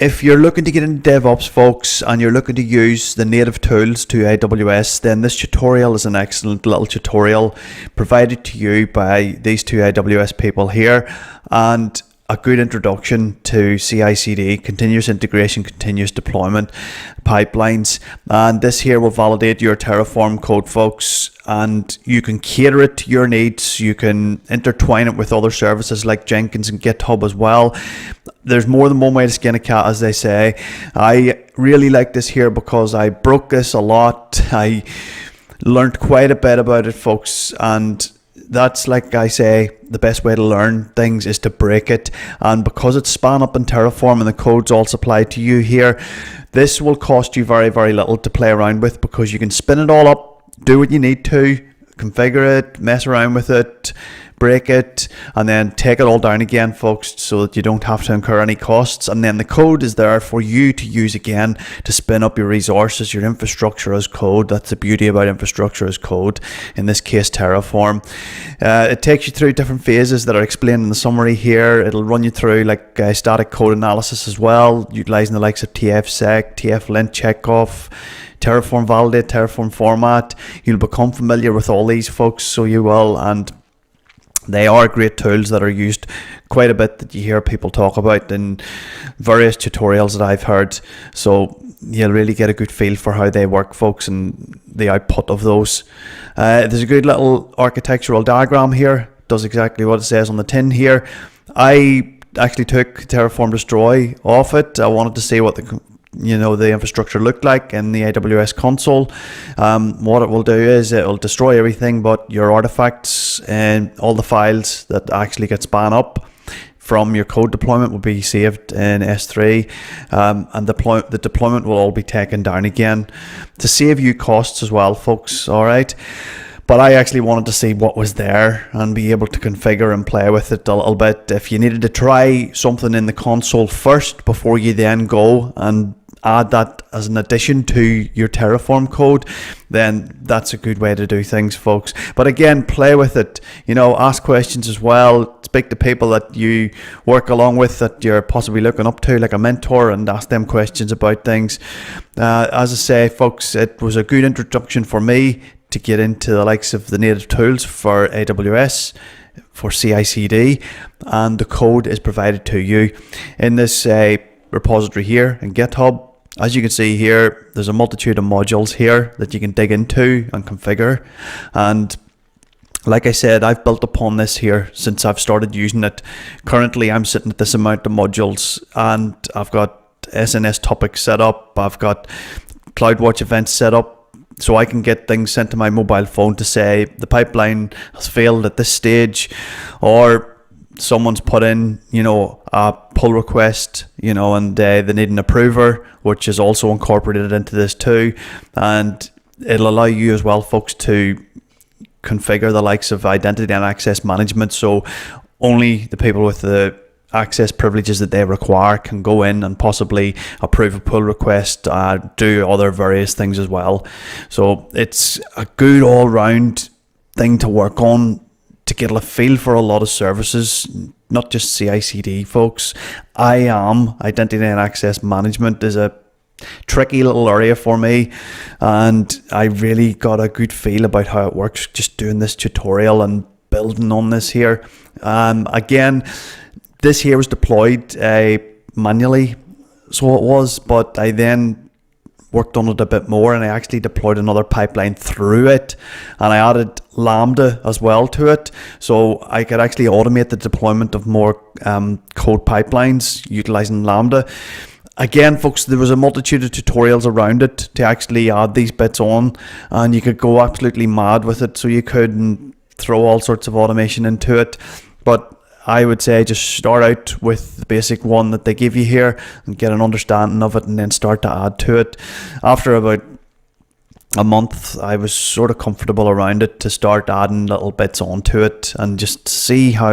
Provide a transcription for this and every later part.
If you're looking to get into DevOps, folks, and you're looking to use the native tools to AWS, then this tutorial is an excellent little tutorial provided to you by these two AWS people here, and a good introduction to CI CD, continuous integration, continuous deployment pipelines. And this here will validate your Terraform code, folks, and you can cater it to your needs. You can intertwine it with other services like Jenkins and GitHub as well. There's more than one way to skin a cat, as they say. I really like this here because I broke this a lot. I learned quite a bit about it, folks, and that's, like I say, the best way to learn things is to break it. And because it's spun up in Terraform and the code's all supplied to you here, this will cost you very, very little to play around with, because you can spin it all up, do what you need to, configure it, mess around with it, break it, and then take it all down again, folks, so that you don't have to incur any costs. And then the code is there for you to use again to spin up your resources, your infrastructure as code. That's the beauty about infrastructure as code, in this case Terraform. It takes you through different phases that are explained in the summary here. It'll run you through like static code analysis as well, utilizing the likes of tfsec, tflint, checkoff, Terraform validate, Terraform format. You'll become familiar with all these, folks, so you will, and they are great tools that are used quite a bit, that you hear people talk about in various tutorials that I've heard. So you'll really get a good feel for how they work, folks, and the output of those. There's a good little architectural diagram here. It does exactly what it says on the tin here. I actually took Terraform Destroy off it. I wanted to see what the infrastructure looked like in the AWS console. What it will do is it will destroy everything but your artifacts, and all the files that actually get spun up from your code deployment will be saved in S3, and the deployment will all be taken down again to save you costs as well, folks. All right. But I actually wanted to see what was there and be able to configure and play with it a little bit. If you needed to try something in the console first before you then go and add that as an addition to your Terraform code, then that's a good way to do things, folks. But again, play with it, ask questions as well, speak to people that you work along with, that you're possibly looking up to, like a mentor, and ask them questions about things. As I say, folks, it was a good introduction for me to get into the likes of the native tools for AWS, for CI CD, and the code is provided to you in this repository here in GitHub. As you can see here, there's a multitude of modules here that you can dig into and configure. And like I said, I've built upon this here since I've started using it. Currently, I'm sitting at this amount of modules, and I've got SNS topics set up. I've got CloudWatch events set up, so I can get things sent to my mobile phone to say the pipeline has failed at this stage, or someone's put in, a pull request, and they need an approver, which is also incorporated into this too. And it'll allow you as well, folks, to configure the likes of identity and access management. So only the people with the access privileges that they require can go in and possibly approve a pull request, do other various things as well. So it's a good all-round thing to work on, to get a feel for a lot of services, not just CI CD, folks. IAM, identity and access management, is a tricky little area for me, and I really got a good feel about how it works just doing this tutorial and building on this here. Again, this here was deployed manually, so it was, but I then worked on it a bit more, and I actually deployed another pipeline through it, and I added Lambda as well to it, so I could actually automate the deployment of more code pipelines utilizing Lambda. Again, folks, there was a multitude of tutorials around it to actually add these bits on, and you could go absolutely mad with it, so you could throw all sorts of automation into it. But I would say just start out with the basic one that they give you here and get an understanding of it, and then start to add to it. After about a month, I was sort of comfortable around it to start adding little bits onto it and just see how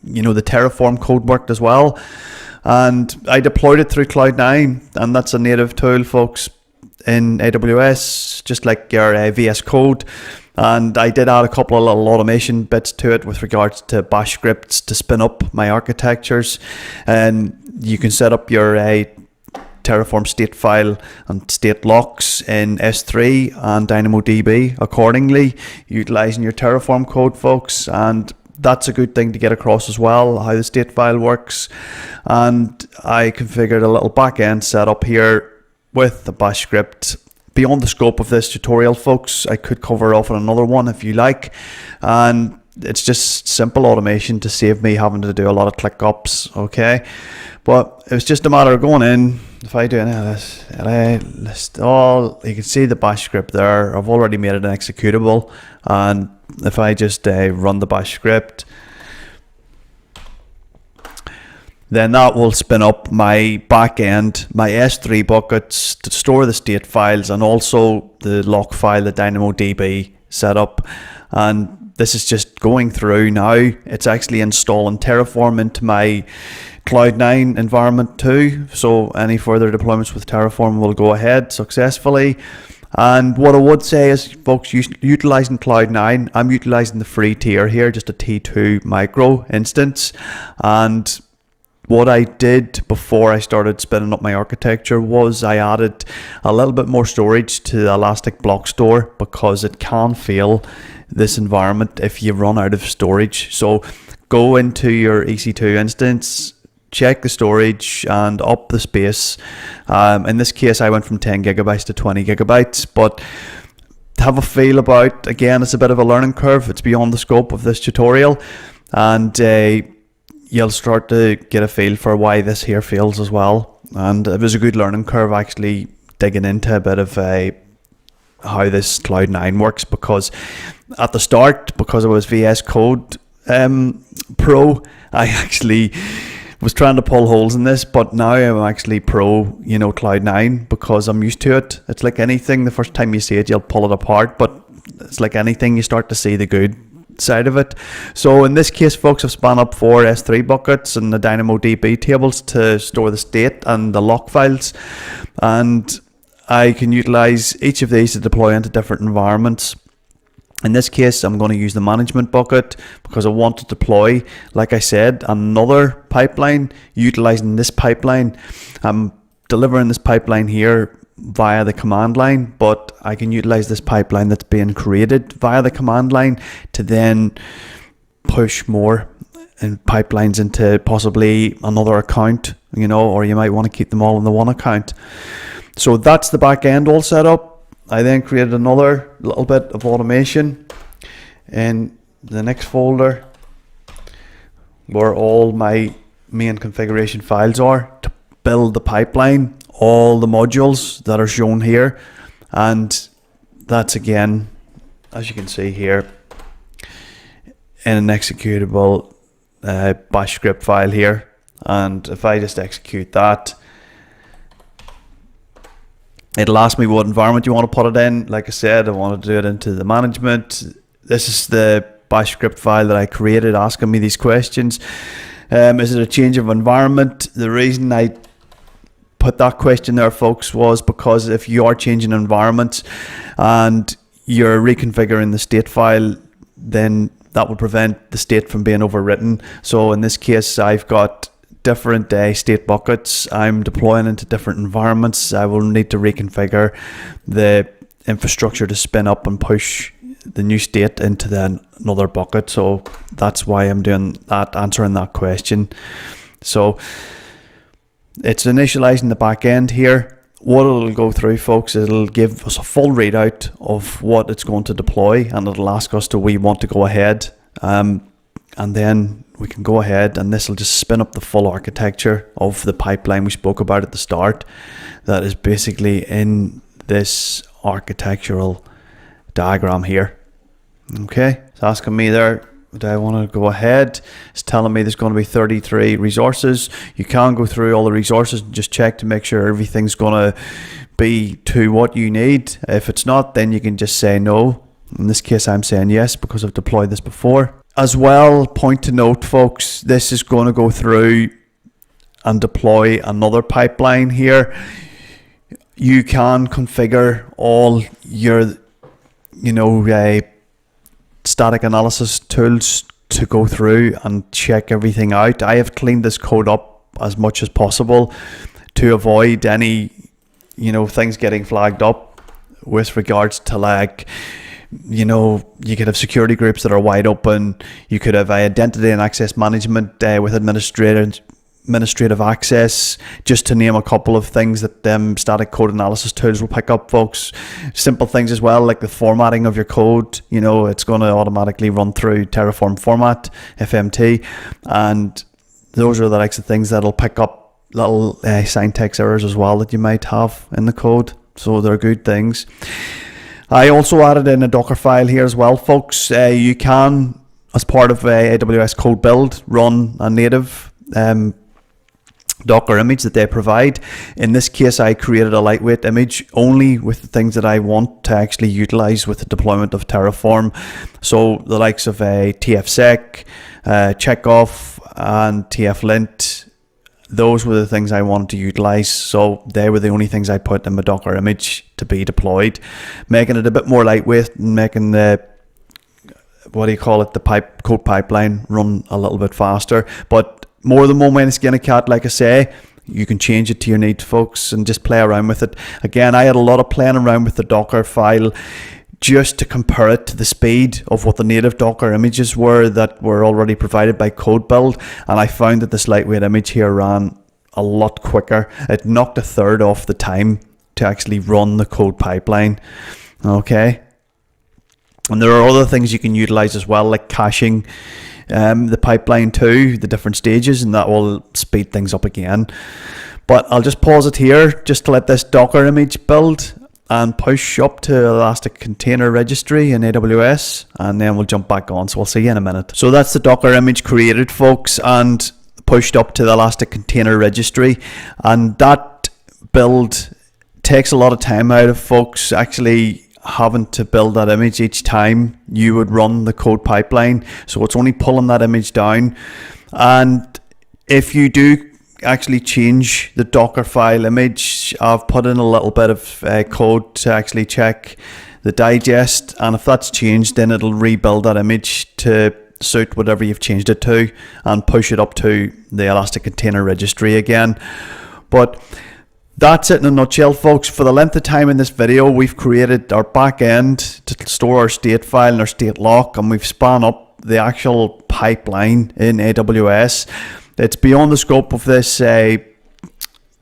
the Terraform code worked as well. And I deployed it through Cloud9, and that's a native tool, folks, in AWS, just like your VS Code. And I did add a couple of little automation bits to it with regards to bash scripts to spin up my architectures. And you can set up your Terraform state file and state locks in S3 and DynamoDB accordingly, utilizing your Terraform code, folks. And that's a good thing to get across as well, how the state file works. And I configured a little backend setup here with the bash script. Beyond the scope of this tutorial, folks, I could cover off on another one if you like. And it's just simple automation to save me having to do a lot of ClickUps, okay? But it was just a matter of going in. If I do any of this, list all, you can see the bash script there. I've already made it an executable. And if I just run the bash script, then that will spin up my backend, my S3 buckets to store the state files and also the lock file, the DynamoDB setup. And this is just going through now. It's actually installing Terraform into my Cloud9 environment too. So any further deployments with Terraform will go ahead successfully. And what I would say is, folks, utilizing Cloud9, I'm utilizing the free tier here, just a T2 micro instance. And what I did before I started spinning up my architecture was I added a little bit more storage to the Elastic Block Store, because it can fail this environment if you run out of storage. So go into your EC2 instance, check the storage and up the space. In this case, I went from 10 gigabytes to 20 gigabytes, but have a feel about, again, it's a bit of a learning curve. It's beyond the scope of this tutorial, and you'll start to get a feel for why this here fails as well. And it was a good learning curve actually digging into a bit of how this Cloud9 works, because at the start, because I was VS Code Pro, I actually was trying to pull holes in this, but now I'm actually pro, Cloud9, because I'm used to it. It's like anything, the first time you see it, you'll pull it apart, but it's like anything, you start to see the good side of it. So in this case, folks, I've spun up 4 S3 buckets and the DynamoDB tables to store the state and the lock files, and I can utilize each of these to deploy into different environments. In this case, I'm going to use the management bucket because I want to deploy, like I said, another pipeline. Utilizing this pipeline, I'm delivering this pipeline here via the command line, but I can utilize this pipeline that's being created via the command line to then push more and pipelines into possibly another account, or you might want to keep them all in the one account. So that's the back end all set up. I then created another little bit of automation in the next folder where all my main configuration files are to build the pipeline, all the modules that are shown here. And that's, again, as you can see here, in an executable bash script file here. And if I just execute that, it'll ask me what environment you want to put it in. Like I said, I want to do it into the management. This is the bash script file that I created asking me these questions. Is it a change of environment? The reason I put that question there, folks, was because if you are changing environments and you're reconfiguring the state file, then that will prevent the state from being overwritten. So in this case, I've got different state buckets. I'm deploying into different environments. I will need to reconfigure the infrastructure to spin up and push the new state into another bucket. So that's why I'm doing that, answering that question. So it's initializing the back end here. What it'll go through, folks, it'll give us a full readout of what it's going to deploy, and it'll ask us do we want to go ahead, and then we can go ahead, and this will just spin up the full architecture of the pipeline we spoke about at the start. That is basically in this architectural diagram here. Okay, it's asking me there, do I want to go ahead? It's telling me there's going to be 33 resources. You can go through all the resources and just check to make sure everything's going to be to what you need. If it's not, then you can just say no. In this case, I'm saying yes because I've deployed this before. As well, point to note, folks, this is going to go through and deploy another pipeline here. You can configure all your, static analysis tools to go through and check everything out. I have cleaned this code up as much as possible to avoid any, you know, things getting flagged up with regards to, like, you know, you could have security groups that are wide open. You could have identity and access management with administrative access, just to name a couple of things that static code analysis tools will pick up, folks. Simple things as well, like the formatting of your code. You know, it's going to automatically run through Terraform format, FMT, and those are the types of things that'll pick up little syntax errors as well that you might have in the code. So they're good things. I also added in a Docker file here as well, folks. You can, as part of AWS Code Build, run a native Docker image that they provide. In this case, I created a lightweight image only with the things that I want to actually utilize with the deployment of Terraform. So the likes of TFSec, Checkoff, and TFLint. Those were the things I wanted to utilize, so they were the only things I put in my Docker image to be deployed, making it a bit more lightweight and making the, what do you call it, the code pipeline run a little bit faster. But more than one way to skin a cat, like I say. You can change it to your need, folks, and just play around with it. Again, I had a lot of playing around with the Docker file just to compare it to the speed of what the native Docker images were that were already provided by Code Build, and I found that this lightweight image here ran a lot quicker. It knocked a third off the time to actually run the code pipeline. Okay, and there are other things you can utilize as well, like caching the pipeline too, the different stages, and that will speed things up again. But I'll just pause it here just to let this Docker image build and push up to Elastic Container Registry in AWS, and then we'll jump back on. So I'll see you in a minute. So that's the Docker image created, folks, and pushed up to the Elastic Container Registry, and that build takes a lot of time out of folks actually having to build that image each time you would run the code pipeline. So it's only pulling that image down, and if you do actually change the Docker file image, I've put in a little bit of code to actually check the digest, and if that's changed, then it'll rebuild that image to suit whatever you've changed it to and push it up to the Elastic Container Registry again. But that's it in a nutshell, folks. For the length of time in this video, we've created our back end to store our state file and our state lock, and we've spun up the actual pipeline in AWS. It's beyond the scope of this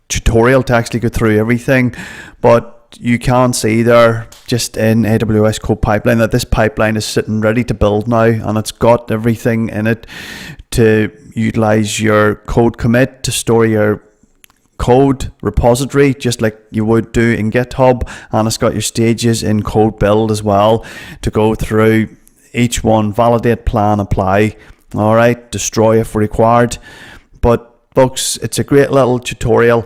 tutorial to actually go through everything, but you can see there just in AWS CodePipeline that this pipeline is sitting ready to build now, and it's got everything in it to utilize your code commit to store your code repository just like you would do in GitHub, and it's got your stages in code build as well to go through each one, validate, plan, apply. All right, destroy if required. But folks, it's a great little tutorial.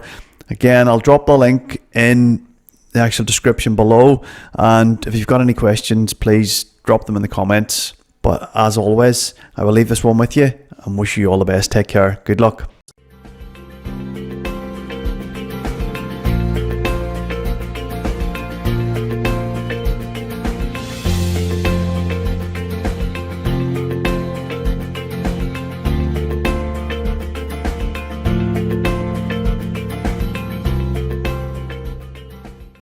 Again, I'll drop the link in the actual description below, and if you've got any questions, please drop them in the comments. But as always, I will leave this one with you and wish you all the best. Take care. Good luck.